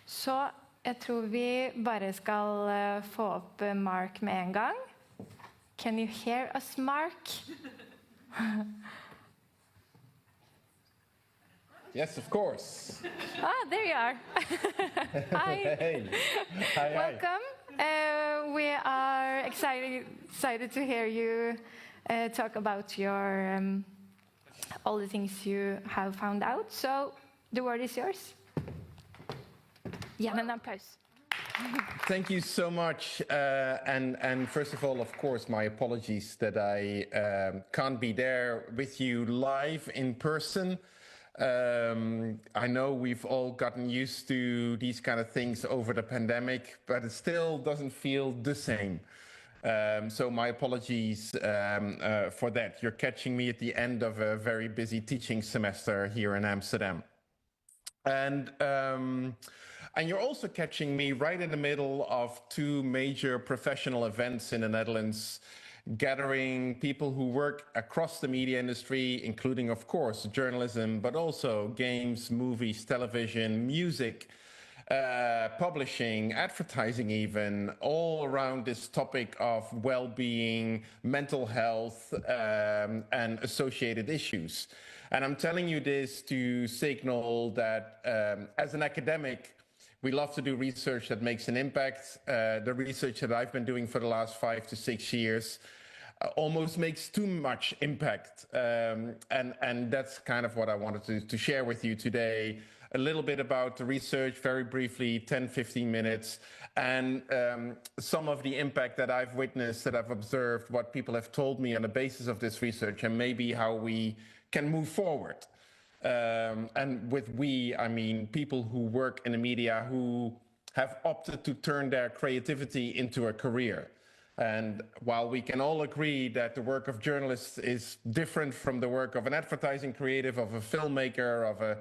Så jeg tror vi bare skal få opp Mark med en gang. Can you hear us, Mark? Yes, of course. Ah, there you are. Hi. Hey. Hi. Welcome. We are excited to hear you talk about your all the things you have found out. So the word is yours. Gjerne en applaus. Thank you so much. And first of all, of course, my apologies that I can't be there with you live in person. I know we've all gotten used to these kind of things over the pandemic, but it still doesn't feel the same. So my apologies for that. You're catching me at the end of a very busy teaching semester here in Amsterdam. And you're also catching me right in the middle of two major professional events in the Netherlands, gathering people who work across the media industry, including, of course, journalism, but also games, movies, television, music, publishing, advertising even, all around this topic of well-being, mental health, and associated issues. And I'm telling you this to signal that as an academic, we love to do research that makes an impact. The research that I've been doing for the last 5 to 6 years almost makes too much impact. And that's kind of what I wanted to share with you today. A little bit about the research, very briefly, 10, 15 minutes, and some of the impact that I've witnessed, that I've observed, what people have told me on the basis of this research, and maybe how we can move forward. And with we, I mean people who work in the media who have opted to turn their creativity into a career. And while we can all agree that the work of journalists is different from the work of an advertising creative, of a filmmaker, of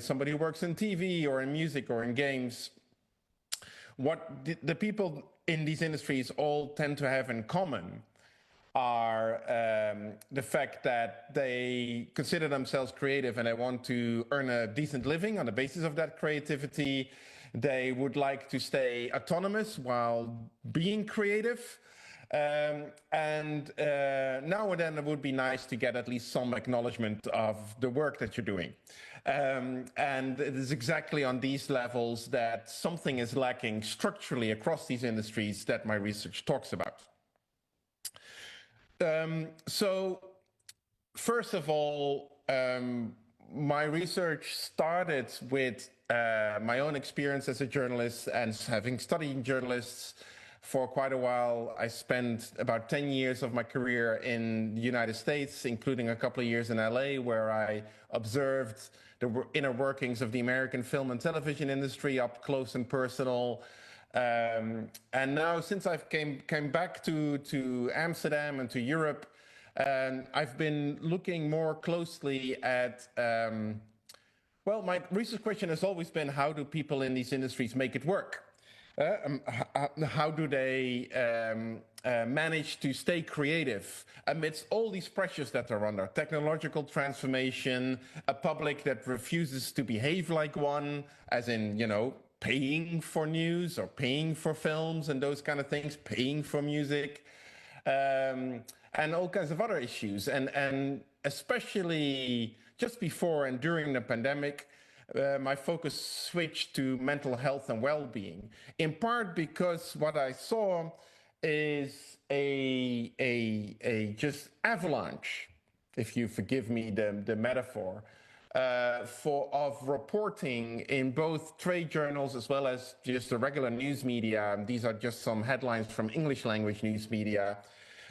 somebody who works in TV or in music or in games, what the people in these industries all tend to have in common are the fact that they consider themselves creative and they want to earn a decent living on the basis of that creativity. They would like to stay autonomous while being creative. Now and then it would be nice to get at least some acknowledgement of the work that you're doing. And it is exactly on these levels that something is lacking structurally across these industries that my research talks about. So first of all, my research started with my own experience as a journalist, and having studied journalists for quite a while. I spent about 10 years of my career in the United States, including a couple of years in LA, where I observed the inner workings of the American film and television industry up close and personal. And now, since I came back to Amsterdam and to Europe, I've been looking more closely at, well, my research question has always been, how do people in these industries make it work? How do they manage to stay creative amidst all these pressures that they're under? Technological transformation, a public that refuses to behave like one, as in, you know, paying for news or paying for films and those kind of things, paying for music, and all kinds of other issues. And especially just before and during the pandemic, my focus switched to mental health and well-being, in part because what I saw is a just avalanche, if you forgive me the metaphor, of reporting in both trade journals as well as just the regular news media. These are just some headlines from English language news media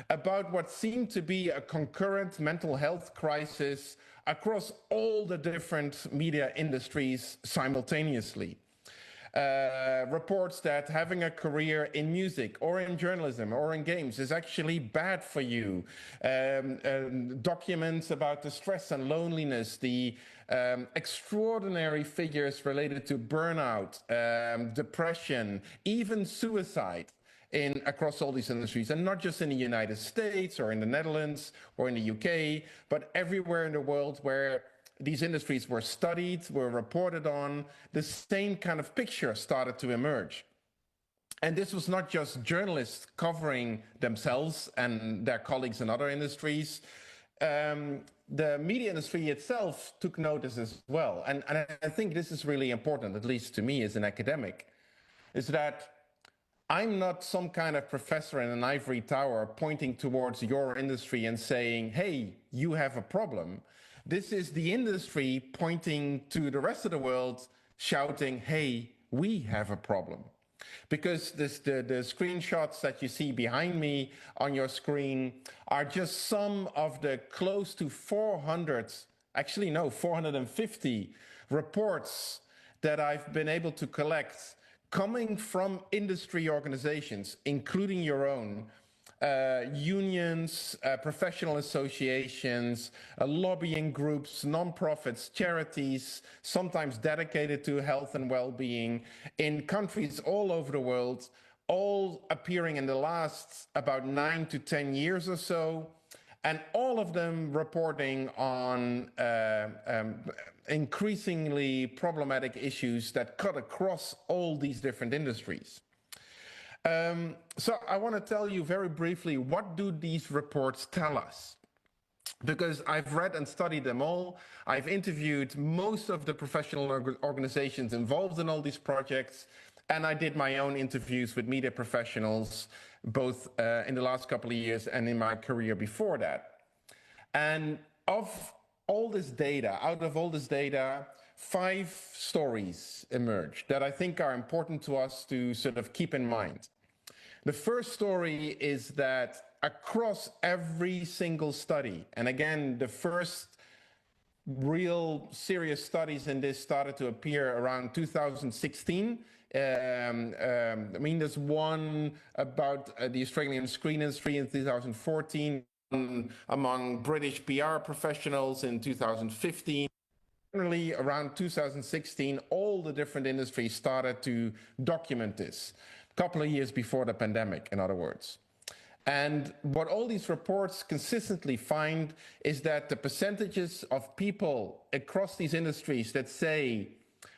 about what seemed to be a concurrent mental health crisis across all the different media industries simultaneously. Reports that having a career in music or in journalism or in games is actually bad for you. Documents about the stress and loneliness, the extraordinary figures related to burnout, depression, even suicide across all these industries, and not just in the United States or in the Netherlands or in the UK, but everywhere in the world where these industries were studied, were reported on, the same kind of picture started to emerge. And this was not just journalists covering themselves and their colleagues in other industries. The media industry itself took notice as well. And I think this is really important, at least to me as an academic, is that I'm not some kind of professor in an ivory tower pointing towards your industry and saying, hey, you have a problem. This is the industry pointing to the rest of the world, shouting, hey, we have a problem. Because the screenshots that you see behind me on your screen are just some of the close to 400, actually no, 450 reports that I've been able to collect coming from industry organizations, including your own, unions, professional associations, lobbying groups, non-profits, charities, sometimes dedicated to health and well-being, in countries all over the world, all appearing in the last about 9 to 10 years or so, and all of them reporting on increasingly problematic issues that cut across all these different industries. So I want to tell you very briefly, what do these reports tell us? Because I've read and studied them all. I've interviewed most of the professional organizations involved in all these projects, and I did my own interviews with media professionals, both in the last couple of years and in my career before that. And of all this data, out of all this data, 5 stories emerge that I think are important to us to sort of keep in mind. The first story is that across every single study, and again, the first real serious studies in this started to appear around 2016. I mean, there's one about the Australian screen industry in 2014, among British PR professionals in 2015. Generally, around 2016, all the different industries started to document this, a couple of years before the pandemic, in other words. And what all these reports consistently find is that the percentages of people across these industries that say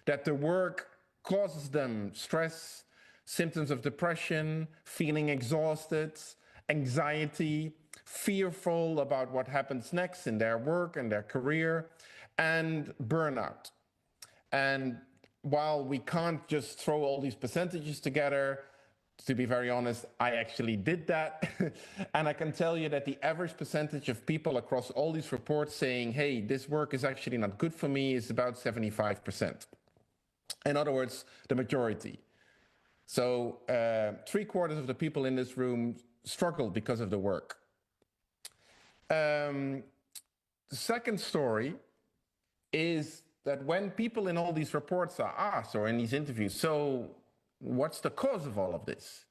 that the work causes them stress, symptoms of depression, feeling exhausted, anxiety, fearful about what happens next in their work and their career, and burnout. And while we can't just throw all these percentages together, to be very honest, I actually did that. And I can tell you that the average percentage of people across all these reports saying, hey, this work is actually not good for me, is about 75%. In other words, the majority. So 3/4 of the people in this room struggle because of the work. The second story is that when people in all these reports are asked, or in these interviews, so what's the cause of all of this?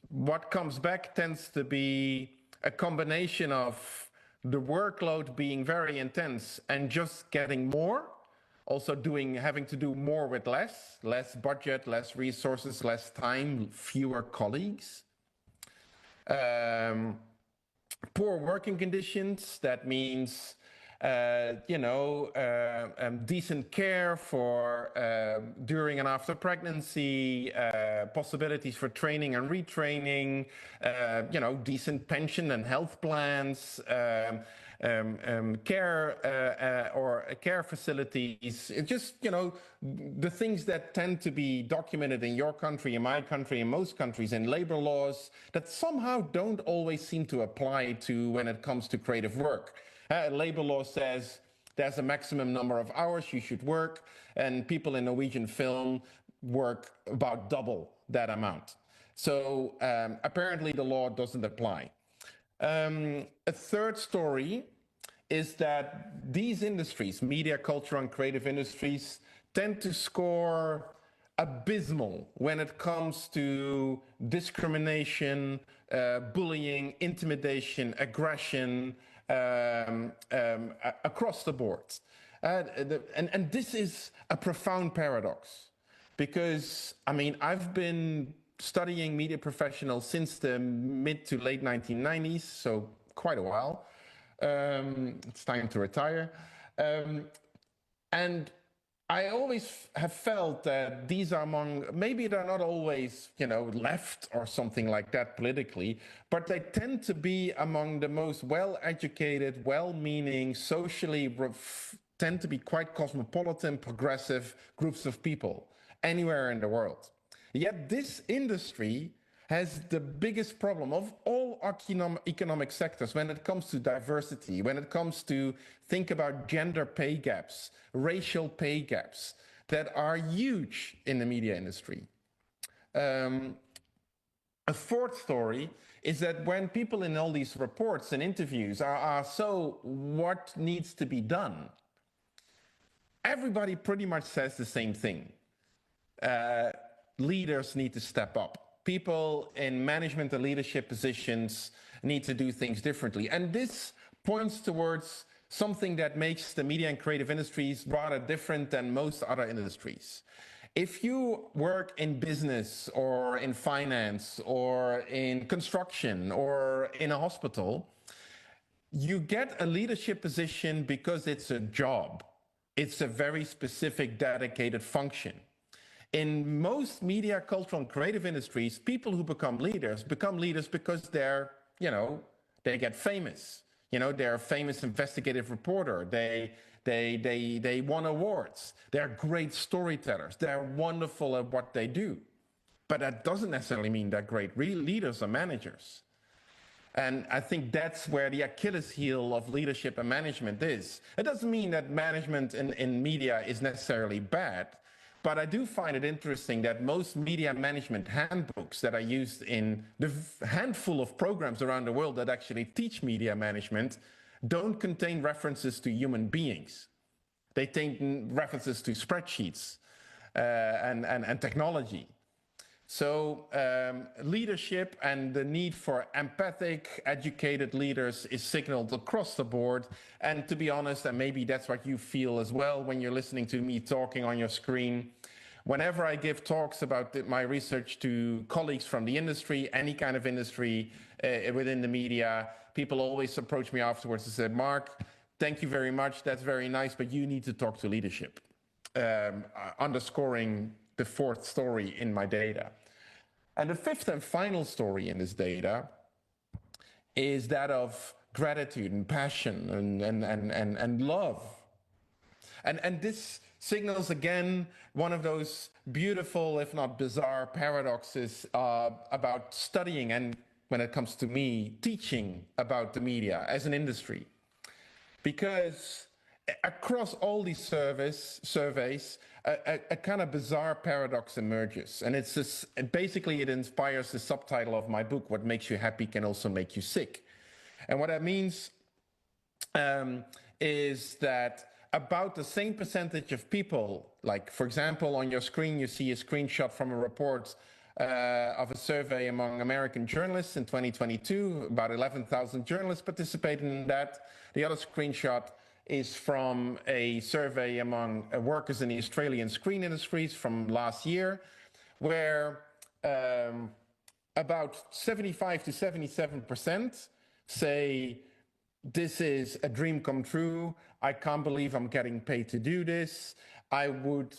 What comes back tends to be a combination of the workload being very intense and just getting more, also having to do more with less budget, less resources, less time, fewer colleagues. Poor working conditions, that means decent care for during and after pregnancy, possibilities for training and retraining, decent pension and health plans, care facilities. It just, the things that tend to be documented in your country, in my country, in most countries, in labor laws that somehow don't always seem to apply to when it comes to creative work. Labor law says there's a maximum number of hours you should work, and people in Norwegian film work about double that amount. So apparently the law doesn't apply. A third story is that these industries, media, culture, and creative industries, tend to score abysmal when it comes to discrimination, bullying, intimidation, aggression, across the board. And this is a profound paradox because, I've been studying media professionals since the mid to late 1990s, so quite a while. It's time to retire. Um, and I always have felt that these are among, maybe they're not always, left or something like that politically, but they tend to be among the most well-educated, well-meaning, socially tend to be quite cosmopolitan, progressive groups of people anywhere in the world. Yet this industry has the biggest problem of all economic sectors when it comes to diversity, when it comes to think about gender pay gaps, racial pay gaps that are huge in the media industry. A fourth story is that when people in all these reports and interviews are asked, so what needs to be done? Everybody pretty much says the same thing. Leaders need to step up. People in management and leadership positions need to do things differently. And this points towards something that makes the media and creative industries rather different than most other industries. If you work in business or in finance or in construction or in a hospital, you get a leadership position because it's a job. It's a very specific, dedicated function. In most media, cultural, and creative industries, people who become leaders because they're, they get famous. They're a famous investigative reporter. They won awards. They're great storytellers. They're wonderful at what they do. But that doesn't necessarily mean they're great leaders or managers. And I think that's where the Achilles heel of leadership and management is. It doesn't mean that management in media is necessarily bad, but I do find it interesting that most media management handbooks that are used in the handful of programs around the world that actually teach media management don't contain references to human beings. They contain references to spreadsheets and technology. So leadership and the need for empathic, educated leaders is signaled across the board. And to be honest, and maybe that's what you feel as well when you're listening to me talking on your screen, whenever I give talks about my research to colleagues from the industry, any kind of industry within the media, people always approach me afterwards and say, Mark, thank you very much, that's very nice, but you need to talk to leadership, underscoring the fourth story in my data. And the fifth and final story in this data is that of gratitude and passion and love. And this signals again one of those beautiful, if not bizarre, paradoxes about studying and, when it comes to me, teaching about the media as an industry. Because across all these surveys, a kind of bizarre paradox emerges. And it's this, basically it inspires the subtitle of my book, What Makes You Happy Can Also Make You Sick. And what that means is that about the same percentage of people, like for example, on your screen, you see a screenshot from a report of a survey among American journalists in 2022. About 11,000 journalists participated in that. The other screenshot is from a survey among workers in the Australian screen industries from last year, where about 75 to 77% say, this is a dream come true. I can't believe I'm getting paid to do this. I would,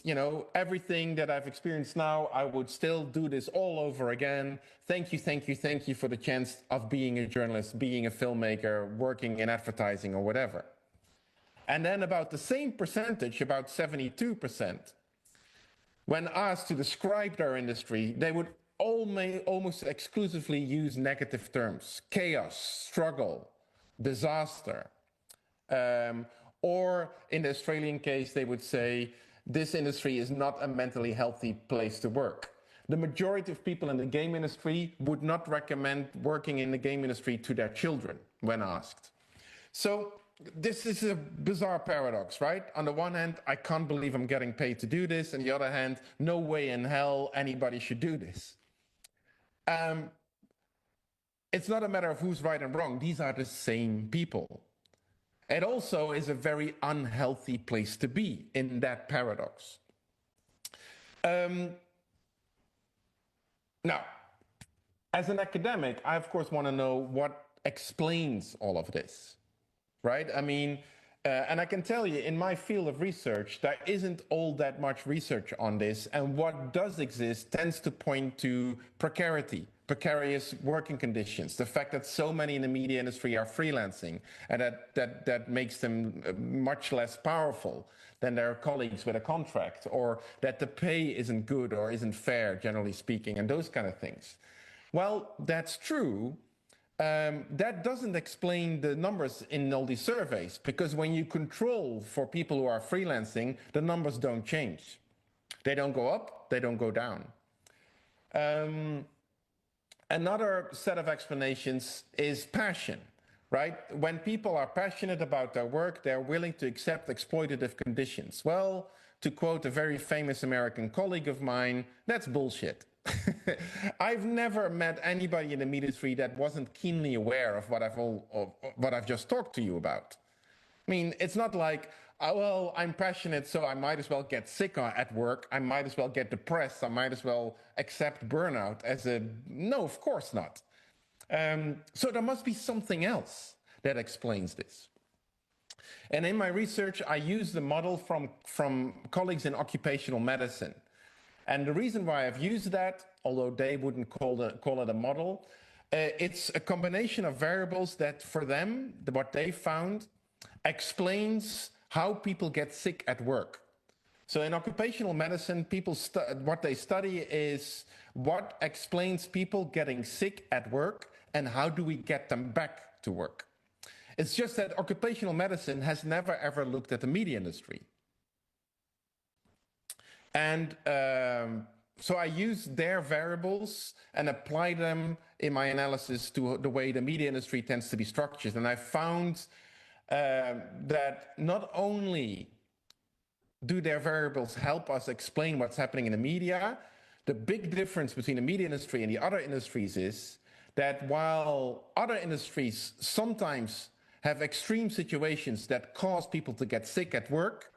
everything that I've experienced now, I would still do this all over again. Thank you for the chance of being a journalist, being a filmmaker, working in advertising or whatever. And then about the same percentage, about 72%, when asked to describe their industry, they would almost exclusively use negative terms: chaos, struggle, disaster. Or in the Australian case, they would say, this industry is not a mentally healthy place to work. The majority of people in the game industry would not recommend working in the game industry to their children when asked. So this is a bizarre paradox, right? On the one hand, I can't believe I'm getting paid to do this. On the other hand, no way in hell anybody should do this. It's not a matter of who's right and wrong. These are the same people. It also is a very unhealthy place to be in that paradox. Now, as an academic, I of course want to know what explains all of this, right? I mean, And I can tell you, in my field of research, there isn't all that much research on this. And what does exist tends to point to precarity, precarious working conditions, the fact that so many in the media industry are freelancing, and that makes them much less powerful than their colleagues with a contract, or that the pay isn't good or isn't fair, generally speaking, and those kind of things. Well, that's true. That doesn't explain the numbers in all these surveys, because when you control for people who are freelancing, the numbers don't change. They don't go up, they don't go down. Another set of explanations is passion, right? When people are passionate about their work, they're willing to accept exploitative conditions. Well, to quote a very famous American colleague of mine, that's bullshit. I've never met anybody in the media industry that wasn't keenly aware of what I've just talked to you about. I mean, it's not like, well, I'm passionate, so I might as well get sick at work. I might as well get depressed. I might as well accept burnout as a... No, of course not. So there must be something else that explains this. And in my research, I used the model from colleagues in occupational medicine. And the reason why I've used that, although they wouldn't call it a model, it's a combination of variables that for them, what they found, explains how people get sick at work. So in occupational medicine, what they study is what explains people getting sick at work and how do we get them back to work. It's just that occupational medicine has never ever looked at the media industry. And so I used their variables and applied them in my analysis to the way the media industry tends to be structured. And I found that not only do their variables help us explain what's happening in the media, the big difference between the media industry and the other industries is that while other industries sometimes have extreme situations that cause people to get sick at work,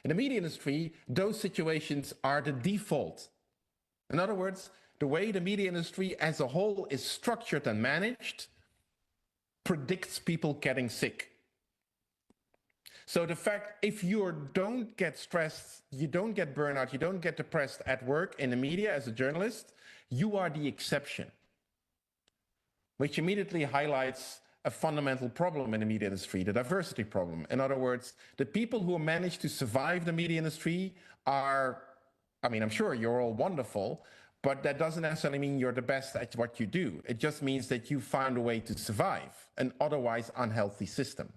in the media industry, those situations are the default. In other words, the way the media industry as a whole is structured and managed predicts people getting sick. So the fact, if you don't get stressed, you don't get burnout, you don't get depressed at work in the media as a journalist, you are the exception, which immediately highlights a fundamental problem in the media industry, the diversity problem. In other words, the people who manage to survive the media industry are, I mean, I'm sure you're all wonderful, but that doesn't necessarily mean you're the best at what you do. It just means that you found a way to survive an otherwise unhealthy system.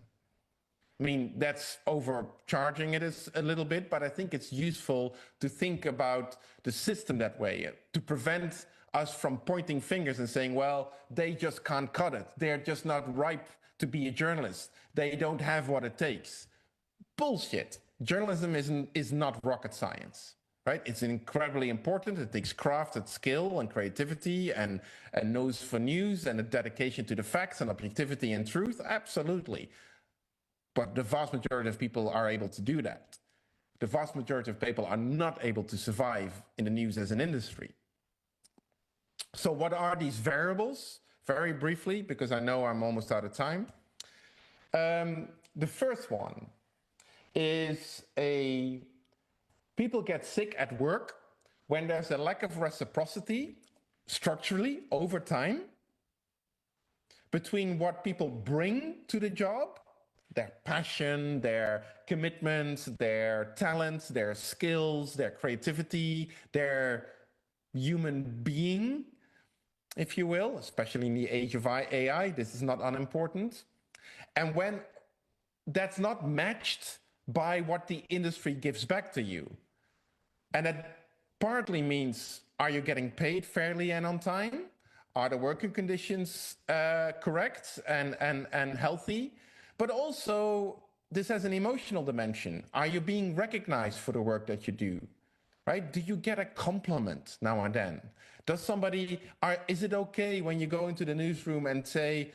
I mean, that's overcharging it a little bit, but I think it's useful to think about the system that way, to prevent us from pointing fingers and saying, well, they just can't cut it. They're just not ripe to be a journalist. They don't have what it takes. Bullshit. Journalism is not rocket science, right? It's incredibly important. It takes craft and skill and creativity and nose for news and a dedication to the facts and objectivity and truth. Absolutely. But the vast majority of people are able to do that. The vast majority of people are not able to survive in the news as an industry. So what are these variables? Very briefly, because I know I'm almost out of time. The first one is people get sick at work when there's a lack of reciprocity structurally over time between what people bring to the job, their passion, their commitment, their talents, their skills, their creativity, their human being, if you will, especially in the age of AI, this is not unimportant. And when that's not matched by what the industry gives back to you, and that partly means, are you getting paid fairly and on time? Are the working conditions correct and healthy? But also, this has an emotional dimension. Are you being recognized for the work that you do? Right? Do you get a compliment now and then? Does somebody, is it okay when you go into the newsroom and say,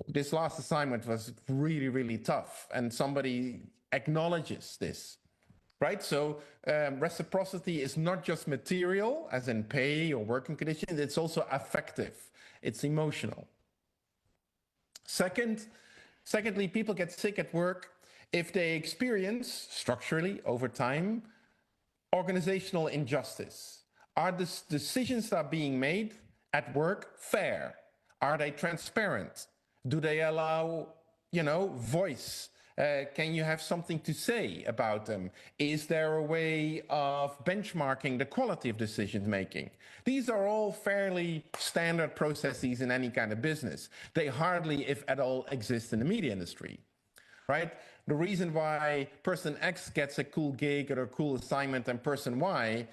this last assignment was really, really tough, and somebody acknowledges this, right? So reciprocity is not just material, as in pay or working conditions, it's also affective, it's emotional. Secondly, people get sick at work if they experience structurally over time organizational injustice. Are the decisions that are being made at work fair? Are they transparent? Do they allow, voice? Can you have something to say about them? Is there a way of benchmarking the quality of decision making? These are all fairly standard processes in any kind of business. They hardly, if at all, exist in the media industry, right? The reason why person X gets a cool gig or a cool assignment and person Y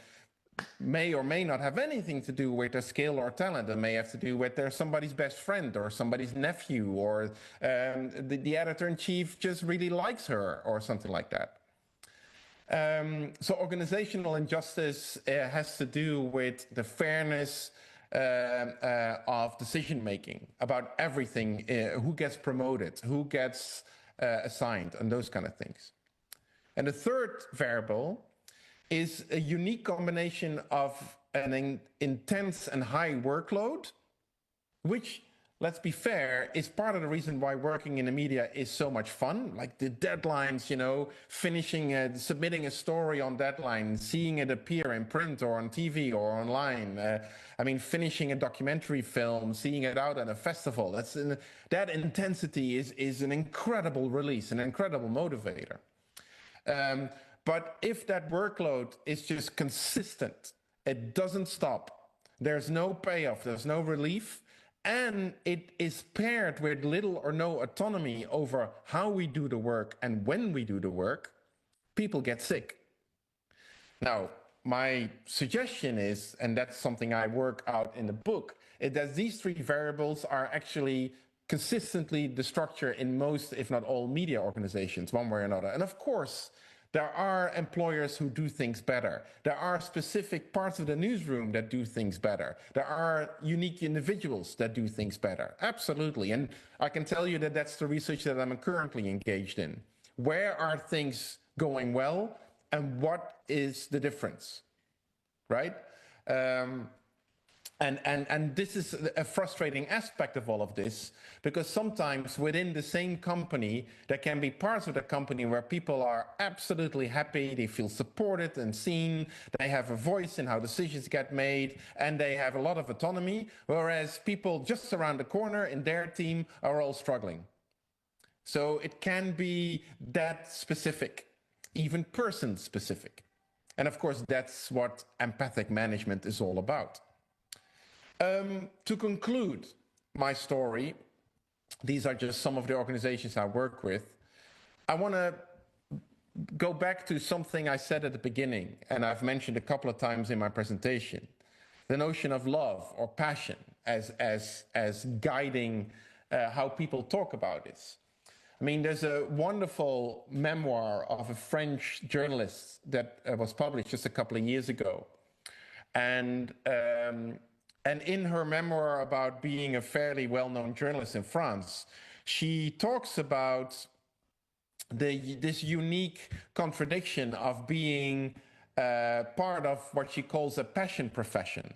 may or may not have anything to do with their skill or talent. It may have to do with their somebody's best friend or somebody's nephew, or the editor-in-chief just really likes her or something like that. So organizational injustice has to do with the fairness of decision making about everything, who gets promoted, who gets assigned, and those kind of things. And the third variable is a unique combination of an intense and high workload, which, let's be fair, is part of the reason why working in the media is so much fun. Like the deadlines, finishing, submitting a story on deadline, seeing it appear in print or on TV or online. Finishing a documentary film, seeing it out at a festival. That intensity is an incredible release, an incredible motivator. But if that workload is just consistent, it doesn't stop, there's no payoff, there's no relief, and it is paired with little or no autonomy over how we do the work and when we do the work, people get sick. Now, my suggestion is, and that's something I work out in the book, is that these three variables are actually consistently the structure in most, if not all, media organizations, one way or another. And of course, there are employers who do things better. There are specific parts of the newsroom that do things better. There are unique individuals that do things better. Absolutely. And I can tell you that that's the research that I'm currently engaged in. Where are things going well and what is the difference, right? And this is a frustrating aspect of all of this, because sometimes within the same company, there can be parts of the company where people are absolutely happy, they feel supported and seen, they have a voice in how decisions get made, and they have a lot of autonomy, whereas people just around the corner in their team are all struggling. So it can be that specific, even person specific. And of course, that's what empathic management is all about. To conclude my story, these are just some of the organizations I work with. I want to go back to something I said at the beginning, and I've mentioned a couple of times in my presentation, the notion of love or passion as guiding how people talk about this. There's a wonderful memoir of a French journalist that was published just a couple of years ago. And in her memoir about being a fairly well-known journalist in France, she talks about this unique contradiction of being part of what she calls a passion profession.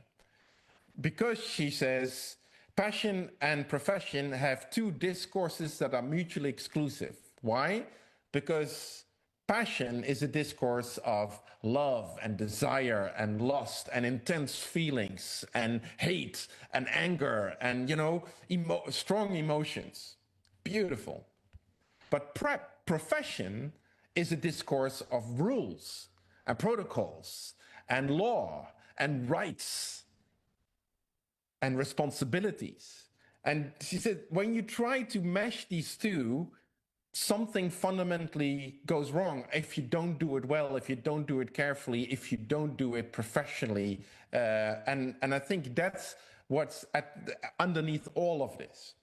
Because she says, passion and profession have two discourses that are mutually exclusive. Why? Because passion is a discourse of love and desire and lust and intense feelings and hate and anger and, strong emotions. Beautiful. But profession is a discourse of rules and protocols and law and rights and responsibilities. And she said, when you try to mesh these two, something fundamentally goes wrong if you don't do it well, if you don't do it carefully, if you don't do it professionally. And I think that's what's underneath all of this,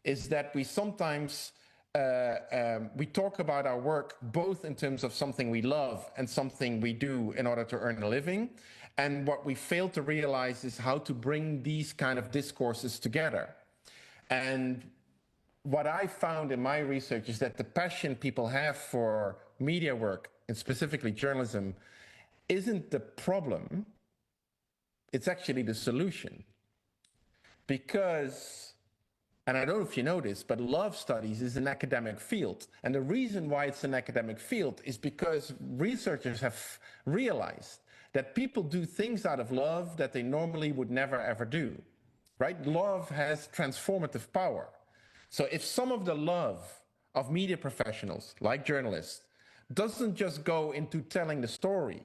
is that we sometimes we talk about our work both in terms of something we love and something we do in order to earn a living. And what we fail to realize is how to bring these kind of discourses together. And what I found in my research is that the passion people have for media work, and specifically journalism, isn't the problem, it's actually the solution. Because And I don't know if you know this, but love studies is an academic field. And the reason why it's an academic field is because researchers have realized that people do things out of love that they normally would never ever do, right? Love has transformative power. So if some of the love of media professionals, like journalists, doesn't just go into telling the story,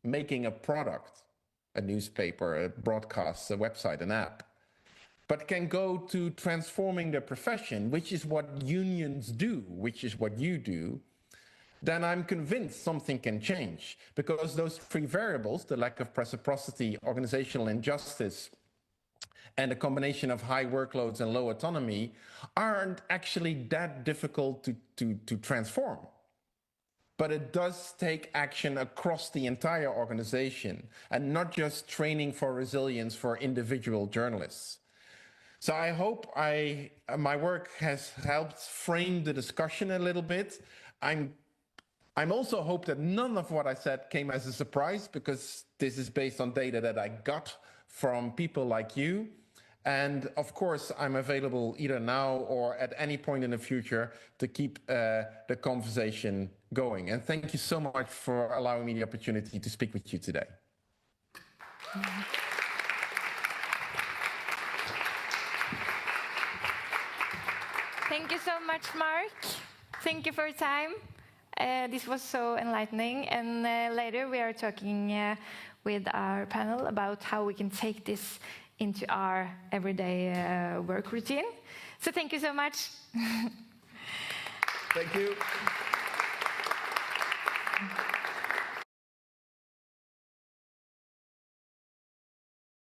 making a product, a newspaper, a broadcast, a website, an app, but can go to transforming the profession, which is what unions do, which is what you do, then I'm convinced something can change. Because those three variables, the lack of reciprocity, organizational injustice, and a combination of high workloads and low autonomy, aren't actually that difficult to transform. But it does take action across the entire organization, and not just training for resilience for individual journalists. So I hope my work has helped frame the discussion a little bit. I'm also hope that none of what I said came as a surprise, because this is based on data that I got from people like you. And of course, I'm available either now or at any point in the future to keep the conversation going. And thank you so much for allowing me the opportunity to speak with you today. Thank you so much, Mark. Thank you for your time. This was so enlightening. And later we are talking with our panel about how we can take this into our everyday work routine. So thank you so much. Thank you.